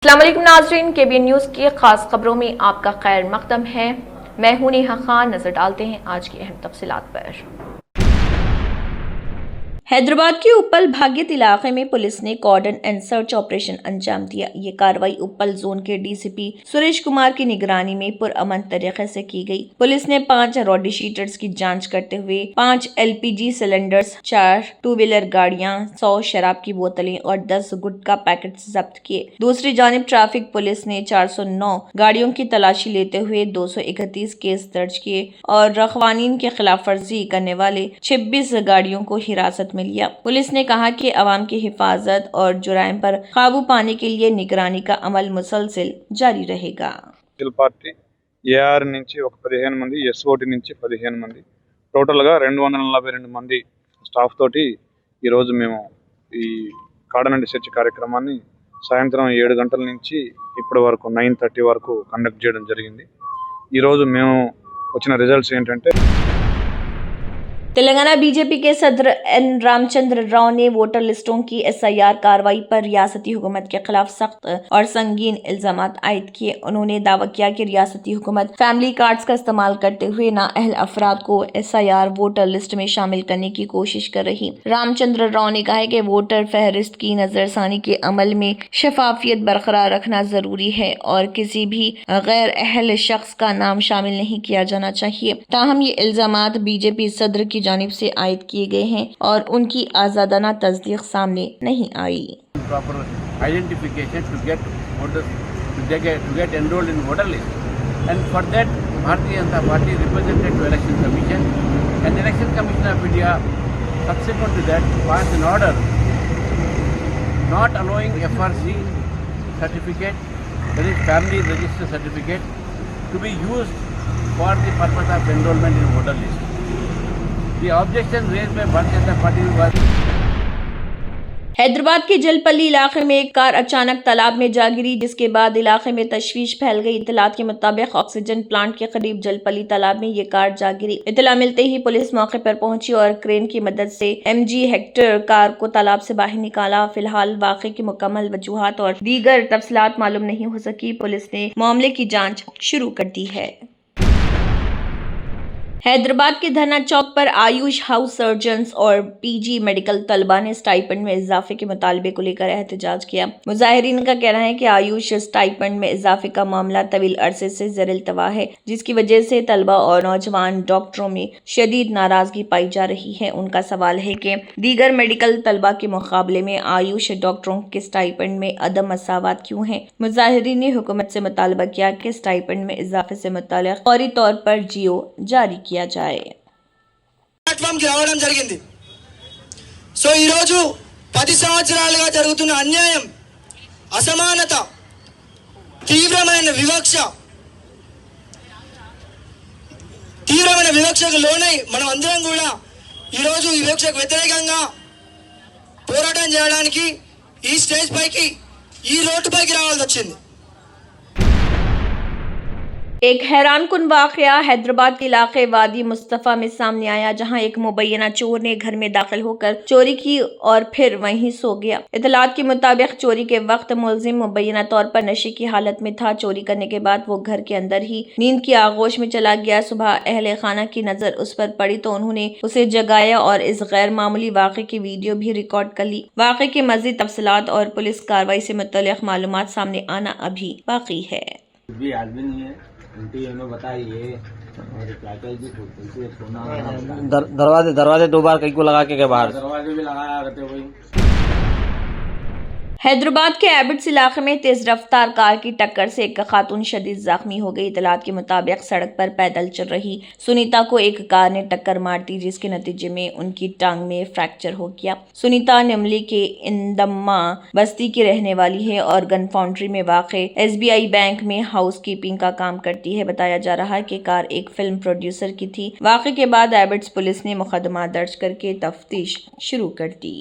अस्सलाम वालेकुम नाज़रीन, केबीएन न्यूज़ की खास खबरों में आपका खैर मकदम है। मैं हूं नेहा खान। नजर डालते हैं आज की अहम तफसीलात पर। हैदराबाद के उप्पल भाग्यत इलाके में पुलिस ने कॉर्डन एंड सर्च ऑपरेशन अंजाम दिया। ये कार्रवाई उप्पल जोन के डीसीपी सुरेश कुमार की निगरानी में पुरअमन तरीके से की गई। पुलिस ने 5 रॉडी शीटर्स की जांच करते हुए 5 एलपीजी सिलेंडर्स, 4 टू व्हीलर गाड़ियां, 100 शराब की बोतलें और 10 गुटखा पैकेट्स जब्त किए। दूसरी जानिब ट्रैफिक पुलिस ने 409 गाड़ियों की तलाशी लेते हुए 231 केस दर्ज किए और रखवानीन के खिलाफ वर्जी करने वाले 26 गाड़ियों को हिरासत में लिया। पुलिस ने कहा कि अवाम की हिफाजत और जुराइम पर काबू पाने के लिए निगरानी का अमल मुसलसिल जारी रहेगा। पार्टी ఏఆర్ నుంచి ఒక 15 మంది, ఎస్ఓటి నుంచి 15 మంది, టోటల్గా 242 మంది స్టాఫ్ తోటి ఈరోజు మేము ఈ కార్డన్ అండ్ సెర్చ్ కార్యక్రమాన్ని సాయంత్రం 7 గంటల నుంచి ఇప్పటి వరకు 9:30 వరకు కండక్ట్ చేయడం జరిగింది। ఈరోజు మేము వచ్చిన రిజల్ట్స్ ఏంటంటే तेलंगाना बीजेपी के सदर एन रामचंद्र राव ने वोटर लिस्टों की एसआईआर कार्रवाई पर रियासती हुकूमत के खिलाफ सख्त और संगीन इल्जामात आयद किए। उन्होंने दावा किया कि रियासती हुकूमत फैमिली कार्ड्स का इस्तेमाल करते हुए नाअहल अफराद को एसआईआर वोटर लिस्ट में शामिल करने की कोशिश कर रही। रामचंद्र राव ने कहा है कि वोटर फहरिस्त की नजरसानी के अमल में शफाफियत बरकरार रखना जरूरी है और किसी भी गैर अहल शख्स का नाम शामिल नहीं किया जाना चाहिए। ताहम ये इल्जामात बीजेपी सदर की जानिब से आयद किए गए हैं और उनकी आजादाना तस्दीक सामने नहीं आई। Proper identification to get voters to get enrolled in voter list, and for that Bharatiya Janata Party represented to Election Commission, and Election Commission of India subsequent to that passed an order not allowing FRC certificate, that is family register certificate, to be used for the purpose of enrollment in voter list. The objection raised by Bharatiya Janata Party was Hyderabad के जलपल्ली इलाके में एक car अचानक तालाब में जा गिरी, जिसके बाद इलाके में तशवीश फैल गई। इत्तलात के मुताबिक ऑक्सीजन प्लांट के करीब जलपल्ली तालाब में ये कार जा गिरी। इत्तला मिलते ही पुलिस मौके पर पहुंची और क्रेन की मदद से MG हेक्टर कार को तालाब से बाहर निकाला। फिलहाल वाक़े की मुकम्मल वजूहात और दीगर तफसीलात मालूम नहीं हो सकी। पुलिस ने मामले की जाँच शुरू कर दी है। हैदराबाद के धरना चौक पर आयुष हाउस सर्जन्स और PG मेडिकल तलबा ने स्टाइपेंड में इजाफे के मुतालबे को लेकर एहतजाज किया। मुजाहिरीन का कहना है कि आयुष स्टाइपेंड में इजाफे का मामला तवील अरसे से ज़र-इल्तवा है, जिसकी वजह से तलबा और नौजवान डॉक्टरों में शदीद नाराजगी पाई जा रही है। उनका सवाल है कि दीगर मेडिकल तलबा के मुकाबले में आयुष डॉक्टरों के स्टाइपेंड में अदम मसावत क्यों है। मुजाहिरीन ने हुकूमत से मुतालबा किया कि स्टाइपेंड में इजाफे से मुताल्लिक़ फौरी तौर पर GO जारी किया जाए। ప్లాట్‌ఫామ్‌కి రావడం జరిగింది। సో ఈ రోజు 10 సంవత్సరాలుగా జరుగుతున్న అన్యాయం, అసమానత, తీవ్రమైన వివక్షకు లోనై మనం అందరం కూడా ఈ రోజు ఈ వివక్షకు వ్యతిరేకంగా పోరాటం చేయడానికి ఈ స్టేజ్ పైకి, ఈ రోడ్డు పైకి రావాల్సి వచ్చింది। एक हैरानकुन वाकया हैदराबाद के इलाके वादी मुस्तफ़ा में सामने आया, जहां एक मुबैना चोर ने घर में दाखिल होकर चोरी की और फिर वहीं सो गया। इतलात के मुताबिक चोरी के वक्त मुलजिम मुबैना तौर पर नशे की हालत में था। चोरी करने के बाद वो घर के अंदर ही नींद की आगोश में चला गया। सुबह अहले खाना की नजर उस पर पड़ी तो उन्होंने उसे जगाया और इस गैर मामूली वाक़े की वीडियो भी रिकॉर्ड कर ली। वाक़े की मज़ीद तफसीलात और पुलिस कार्रवाई से मुतल्लिक़ मालूमात सामने आना अभी बाकी है। भी आदमी नहीं है, उल्टी हमें बताइए और क्या दरवाजे 2 बार कहीं को लगा के बाहर दरवाजे भी लगाया करते वही। हैदराबाद के एबिट्स इलाके में तेज रफ्तार कार की टक्कर से एक खातून शदीद जख्मी हो गई। इतलात के मुताबिक सड़क पर पैदल चल रही सुनीता को एक कार ने टक्कर मार दी, जिसके नतीजे में उनकी टांग में फ्रैक्चर हो गया। सुनीता निमली के इंदम्मा बस्ती की रहने वाली है और गन फाउंड्री में वाक़े SBI बैंक में हाउस कीपिंग का काम करती है। बताया जा रहा है कि कार एक फिल्म प्रोड्यूसर की थी। वाक़े के बाद एबिट्स पुलिस ने मुकदमा दर्ज करके तफ्तीश शुरू कर दी।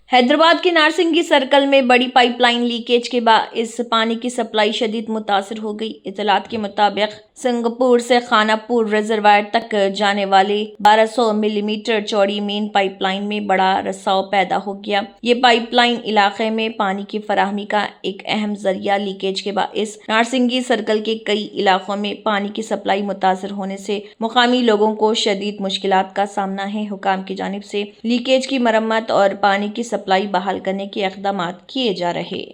हैदराबाद के नारसिंगी सर्कल में बड़ी पाइपलाइन लीकेज के बाद इस पानी की सप्लाई शदीद मुतासर हो गई। इतलात के मुताबिक सिंगापुर से खानापुर रिजर्वायर तक जाने वाले 1200 मिलीमीटर चौड़ी मेन पाइपलाइन में बड़ा रसाव पैदा हो गया। ये पाइपलाइन इलाके में पानी की फराहमी का एक अहम जरिया। लीकेज के बाद इस नारसिंगी सर्कल के कई इलाकों में पानी की सप्लाई मुतासर होने से मुकामी लोगों को शदीद मुश्किलात का सामना है। हुकाम की जानिब से लीकेज की मरम्मत और पानी की सप्लाई बहाल करने के इक़दाम किए जा रहे।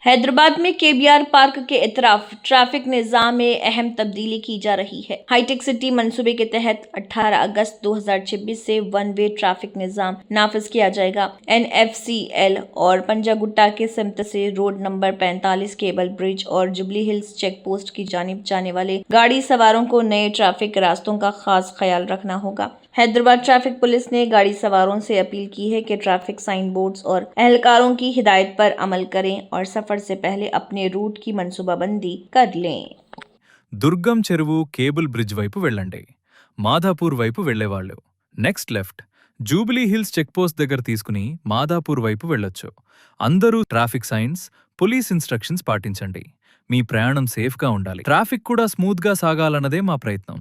हैदराबाद में केबीआर पार्क के इतराफ ट्रैफिक निज़ाम में अहम तब्दीली की जा रही है। हाईटेक सिटी मंसूबे के तहत 18 अगस्त 2026 से वन वे ट्रैफिक निज़ाम नाफिज किया जाएगा। NFCL और पंजागुट्टा के सिमत से रोड नंबर 45 केबल ब्रिज और जुबली हिल्स चेक पोस्ट की जानिब जाने वाले गाड़ी सवारों को नए ट्रैफिक रास्तों का खास ख्याल रखना होगा। हैदराबाद ट्रैफिक पुलिस ने गाड़ी सवारों से अपील की है कि ट्रैफिक साइन बोर्ड्स और एहलकारों की हिदायत पर अमल करें और सफर से पहले अपने रूट की मनसूबाबंदी कर लें। దుర్గం చెరువు కేబుల్ బ్రిడ్జ్ వైపు వెళ్ళండి. మాధాపూర్ వైపు వెళ్లేవాళ్ళు next left Jubilee Hills check post దగ్గర తీసుకుని మాధాపూర్ వైపు వెళ్ళొచ్చు. అందరూ ట్రాఫిక్ సైన్స్, పోలీస్ ఇన్స్ట్రక్షన్స్ పాటించండి. మీ ప్రయాణం సేఫ్గా ఉండాలి. ట్రాఫిక్ కూడా స్మూత్గా సాగాలన్నదే మా ప్రయత్నం.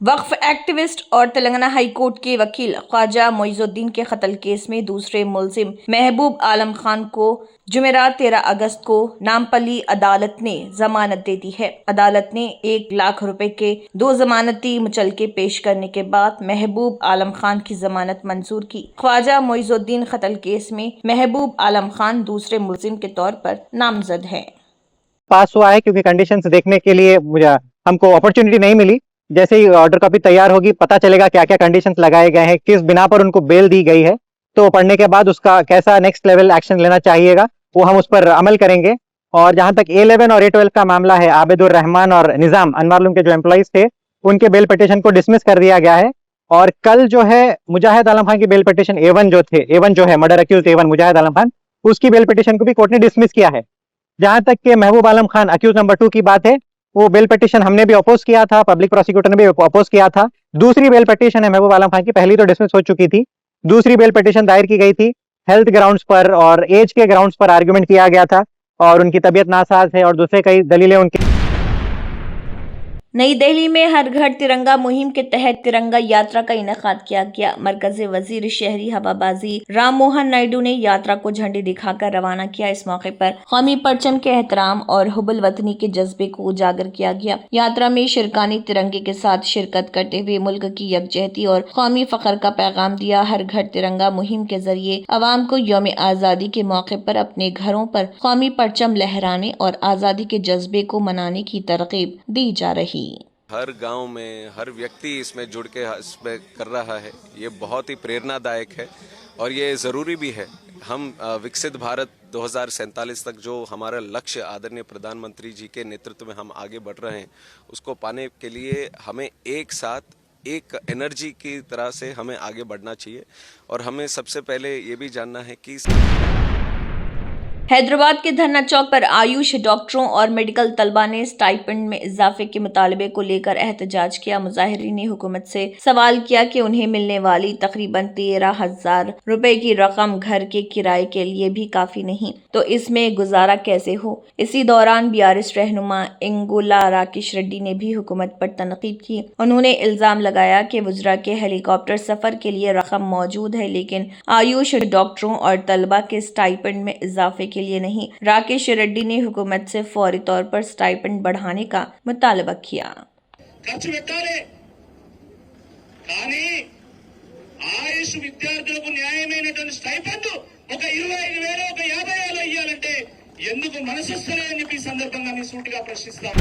वक्फ एक्टिविस्ट और तेलंगाना हाई कोर्ट के वकील ख्वाजा मोइजुद्दीन के कत्ल केस में दूसरे मुलजिम महबूब आलम खान को जुमेरात 13 अगस्त को नामपल्ली अदालत ने जमानत दे दी है। अदालत ने 1 लाख रुपए के 2 जमानती मुचलके पेश करने के बाद महबूब आलम खान की जमानत मंजूर की। ख्वाजा मोइजुद्दीन कत्ल केस में महबूब आलम खान दूसरे मुलजिम के तौर पर नामजद है। पास हुआ है क्योंकि कंडीशंस देखने के लिए हमको अपॉर्चुनिटी नहीं मिली। जैसे ही ऑर्डर कॉपी तैयार होगी पता चलेगा क्या क्या कंडीशंस लगाए गए हैं, किस बिना पर उनको बेल दी गई है, तो पढ़ने के बाद उसका कैसा नेक्स्ट लेवल एक्शन लेना चाहिएगा वो हम उस पर अमल करेंगे। और जहां तक A11 और A12 का मामला है, आबिदुर रहमान और निजाम अनवारुल के जो एम्प्लॉइज थे उनके बेल पिटिशन को डिसमिस कर दिया गया है। और कल जो है मुजाहिद आलम खान की बेल पिटिशन A1 जो है मर्डर अक्यूज A1 मुजाहिद आलम खान, उसकी बेल पिटिशन को भी कोर्ट ने डिसमिस किया है। जहां तक के महबूब आलम खान अक्यूज नंबर 2 की बात है, वो बेल पिटिशन हमने भी अपोज किया था, पब्लिक प्रोसिक्यूटर ने भी अपोज किया था। दूसरी बेल पिटिशन है महबूब आलम खान की, पहली तो डिसमिस हो चुकी थी, दूसरी बेल पिटिशन दायर की गई थी हेल्थ ग्राउंड्स पर और एज के ग्राउंड्स पर आर्गुमेंट किया गया था और उनकी तबीयत नासाज है और दूसरे कई दलीलें उनकी। नई दिल्ली में हर घर तिरंगा मुहिम के तहत तिरंगा यात्रा का इनेकाद किया गया। मरकजी वजीर शहरी हवाबाजी राम मोहन नायडू ने यात्रा को झंडी दिखाकर रवाना किया। इस मौके पर कौमी परचम के एहतराम और हुब्बुल वतनी के जज्बे को उजागर किया गया। यात्रा में शिरकानी तिरंगे के साथ शिरकत करते हुए मुल्क की यकजहती और कौमी फख्र का पैगाम दिया। हर घर तिरंगा मुहिम के जरिए आवाम को यौम आज़ादी के मौके पर अपने घरों पर कौमी परचम लहराने और आज़ादी के जज्बे को मनाने की तरगीब दी जा रही। हर गांव में हर व्यक्ति इसमें जुड़ के इसमें कर रहा है, ये बहुत ही प्रेरणादायक है और ये ज़रूरी भी है। हम विकसित भारत 2047 तक जो हमारा लक्ष्य आदरणीय प्रधानमंत्री जी के नेतृत्व में हम आगे बढ़ रहे हैं, उसको पाने के लिए हमें एक साथ एक एनर्जी की तरह से हमें आगे बढ़ना चाहिए। और हमें सबसे पहले ये भी जानना है कि हैदराबाद के धरना चौक पर आयुष डॉक्टरों और मेडिकल तलबा ने स्टाइपेंड में इजाफे के मुतालबे को लेकर एहतजाज किया। मुजाहिरीन ने हुकूमत से सवाल किया कि उन्हें मिलने वाली तकरीबन 13,000 रुपए की रकम घर के किराए के लिए भी काफी नहीं, तो इसमें गुजारा कैसे हो। इसी दौरान BRS रहनुमा इंगोला राकेश रेड्डी ने भी हुकूमत पर तनकीद की। उन्होंने इल्जाम लगाया कि वुज़रा के हेलीकॉप्टर सफर के लिए रकम मौजूद है, लेकिन आयुष डॉक्टरों और तलबा के स्टाइपेंड में इजाफे के लिए नहीं। राकेश रेड्डी ने हुकूमत से फौरी तौर पर स्टाइपेंड बढ़ाने का मुतालबा किया। ఆయుష్ విద్యార్థులకు న్యాయమైనటువంటి స్టైపెండ్ ఒక 25,000 ఒక 50,000 ఇవ్వాలంటే ఎందుకు మనసు వస్తలే అని చెప్పి సందర్భంగా మీ సూటిగా ప్రశ్నిస్తాం।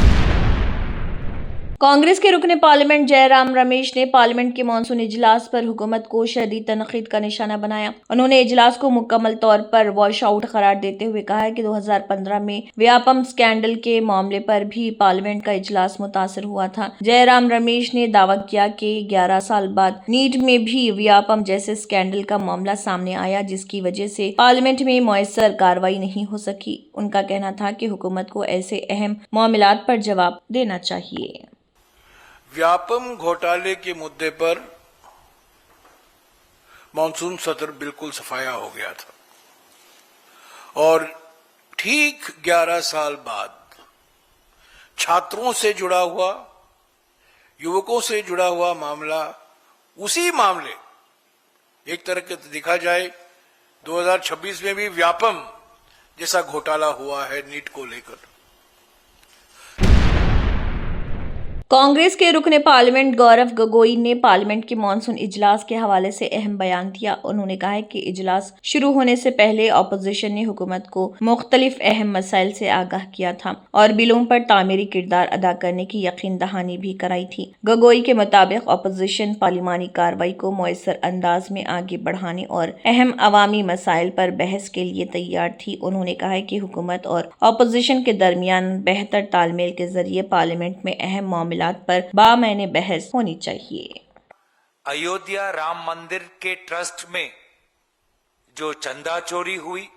कांग्रेस के रुकने पार्लियामेंट जयराम रमेश ने पार्लियामेंट के मानसून इजलास पर हुकूमत को शदीद तनकीद का निशाना बनाया। उन्होंने इजलास को मुकम्मल तौर पर वॉश आउट करार देते हुए कहा है कि 2015 में व्यापम स्कैंडल के मामले पर भी पार्लियामेंट का इजलास मुतासर हुआ था। जयराम रमेश ने दावा किया कि 11 साल बाद नीट में भी व्यापम जैसे स्कैंडल का मामला सामने आया, जिसकी वजह से पार्लियामेंट में मुयस्सर कार्रवाई नहीं हो सकी। उनका कहना था कि हुकूमत को ऐसे अहम मामलात पर जवाब देना चाहिए। व्यापम घोटाले के मुद्दे पर मॉनसून सत्र बिल्कुल सफाया हो गया था और ठीक 11 साल बाद छात्रों से जुड़ा हुआ, युवकों से जुड़ा हुआ मामला, उसी मामले एक तरह के देखा जाए 2026 में भी व्यापम जैसा घोटाला हुआ है नीट को लेकर। कांग्रेस के रुकने पार्लियामेंट गौरव गोगोई ने पार्लियामेंट के मानसून इजलास के हवाले से अहम बयान दिया। उन्होंने कहा है कि इजलास शुरू होने से पहले ऑपोजिशन ने हुकूमत को मुख्तलिफ अहम मसाइल से आगाह किया था और बिलों पर तामीरी किरदार अदा करने की यकीन दहानी भी कराई थी। गोगोई के मुताबिक ऑपोजिशन पार्लिमानी कार्रवाई को मुयस्सर अंदाज में आगे बढ़ाने और अहम अवामी मसाइल पर बहस के लिए तैयार थी। उन्होंने कहा है कि हुकूमत और ऑपोजिशन के दरमियान बेहतर तालमेल के जरिए पार्लियामेंट में अहम मामले पर बामैने बहस होनी चाहिए। अयोध्या राम मंदिर के ट्रस्ट में जो चंदा चोरी हुई,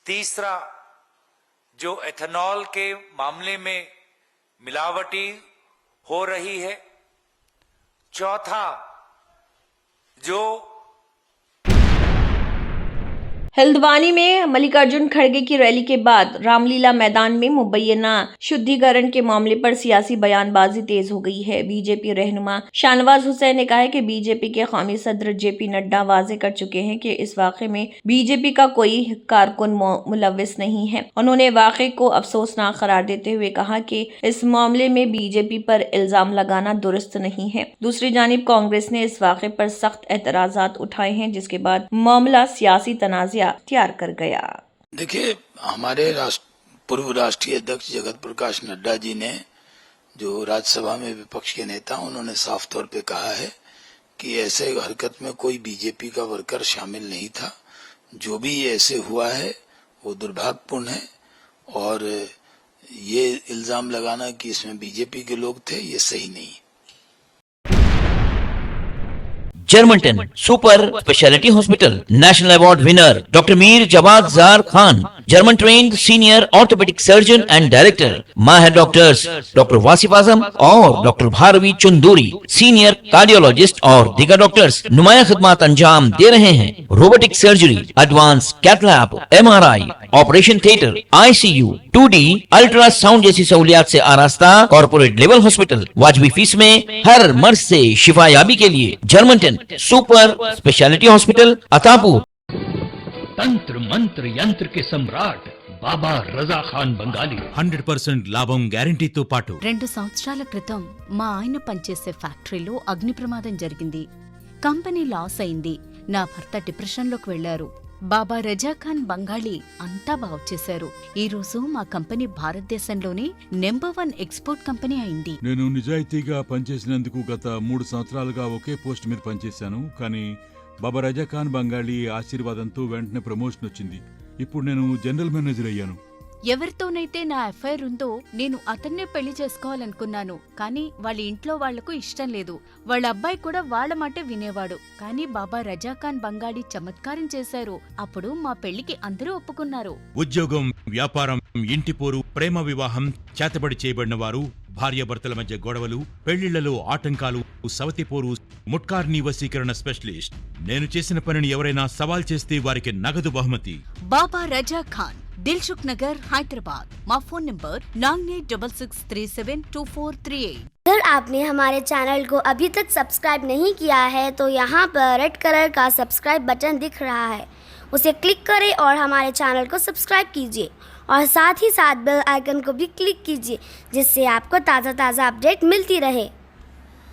तीसरा जो एथेनॉल के मामले में मिलावटी हो रही है, चौथा जो हल्द्वानी में मल्लिकार्जुन खड़गे की रैली के बाद रामलीला मैदान में मुबैना शुद्धिकरण के मामले पर सियासी बयानबाजी तेज हो गई है। बीजेपी रहनुमा शाहनवाज हुसैन ने कहा है कि बीजेपी के कौमी सदर जेपी नड्डा वाजे कर चुके हैं कि इस वाक़े में बीजेपी का कोई कारकुन मुलव्विस नहीं है। उन्होंने वाक़े को अफसोसनाक करार देते हुए कहा कि इस मामले में बीजेपी पर इल्जाम लगाना दुरुस्त नहीं है। दूसरी जानिब कांग्रेस ने इस वाक़े पर सख्त एतराज़ात उठाए हैं, जिसके बाद मामला सियासी तनाज़ा तैयार कर गया। देखिए, हमारे पूर्व राष्ट्रीय अध्यक्ष जगत प्रकाश नड्डा जी ने, जो राज्यसभा में विपक्ष के नेता, उन्होंने साफ तौर पे कहा है कि ऐसे हरकत में कोई बीजेपी का वर्कर शामिल नहीं था। जो भी ऐसे हुआ है वो दुर्भाग्यपूर्ण है और ये इल्जाम लगाना कि इसमें बीजेपी के लोग थे, ये सही नहीं है। Germanten super speciality hospital national award winner doctor Mir Jawad Zar Khan, German trained senior orthopaedic surgeon and director, माहिर डॉक्टर्स डॉक्टर वासिफ आजम और doctor Bharvi Chanduri, senior cardiologist और दीगर डॉक्टर्स नुमाया खिदमत अंजाम दे रहे हैं। Robotic surgery, advance cath lab, MRI, operation theatre, ICU, 2D ultrasound जैसी सहूलियात से आरास्ता कॉर्पोरेट लेवल हॉस्पिटल। वाजबी फीस में हर मर्ज से शिफायाबी के लिए Germanton super speciality hospital Attapur. तंत्र मंत्र यंत्र के सम्राट బాబా రజా ఖాన్ బంగాలి 100% లాభం గ్యారెంటీతో పాటు 2 సంవత్సరాల క్రితం మా ఆయన పనిచేసే ఫ్యాక్టరీలో అగ్ని ప్రమాదం జరిగింది. కంపెనీ లాస్ అయింది. నా భర్త డిప్రెషన్లోకి వెళ్లారు. బాబా రజా ఖాన్ బంగాళీ అంతా బాగు చేశారు. ఈ రోజు మా కంపెనీ భారతదేశంలోనే నెంబర్ 1 ఎక్స్పోర్ట్ కంపెనీ అయింది. నేను నిజాయితీగా పనిచేసినందుకు గత 3 సంవత్సరాలుగా ఒకే పోస్ట్ మీద పనిచేశాను. కానీ బాబా రజా ఖాన్ బంగాళీ ఆశీర్వాదంతో వెంటనే ప్రమోషన్ వచ్చింది. ఇప్పుడు నేను జనరల్ మేనేజర్ అయ్యాను. ఎవరితోనైతే నా అఫైర్ ఉందో నేను అతన్నే పెళ్లి చేసుకోవాలనుకున్నాను. కానీ వాళ్ళ ఇంట్లో వాళ్లకు ఇష్టం లేదు. వాళ్ళ అబ్బాయి కూడా వాళ్ళ మాటే వినేవాడు. కానీ బాబా రజా ఖాన్ బంగాళీ చమత్కారం చేశారు. అప్పుడు మా పెళ్లికి అందరూ ఒప్పుకున్నారు. ఉద్యోగం, వ్యాపారం, ఇంటి పోరు, ప్రేమ వివాహం, చేతబడి చేయబడిన వారు, భార్యాభర్తల మధ్య గొడవలు, పెళ్లిళ్లలో ఆటంకాలు, సవతిపోరు, ముట్కార్ని వశీకరణ స్పెషలిస్ట్. నేను చేసిన పనిని ఎవరైనా సవాల్ చేస్తే వారికి నగదు బహుమతి. బాబా రజా ఖాన్, दिलसुख नगर, हैदराबाद। माँ फोन नंबर 9866372438। अगर आपने हमारे चैनल को अभी तक सब्सक्राइब नहीं किया है तो यहाँ पर रेड कलर का सब्सक्राइब बटन दिख रहा है, उसे क्लिक करें और हमारे चैनल को सब्सक्राइब कीजिए और साथ ही साथ बेल आइकन को भी क्लिक कीजिए, जिससे आपको ताज़ा अपडेट मिलती रहे।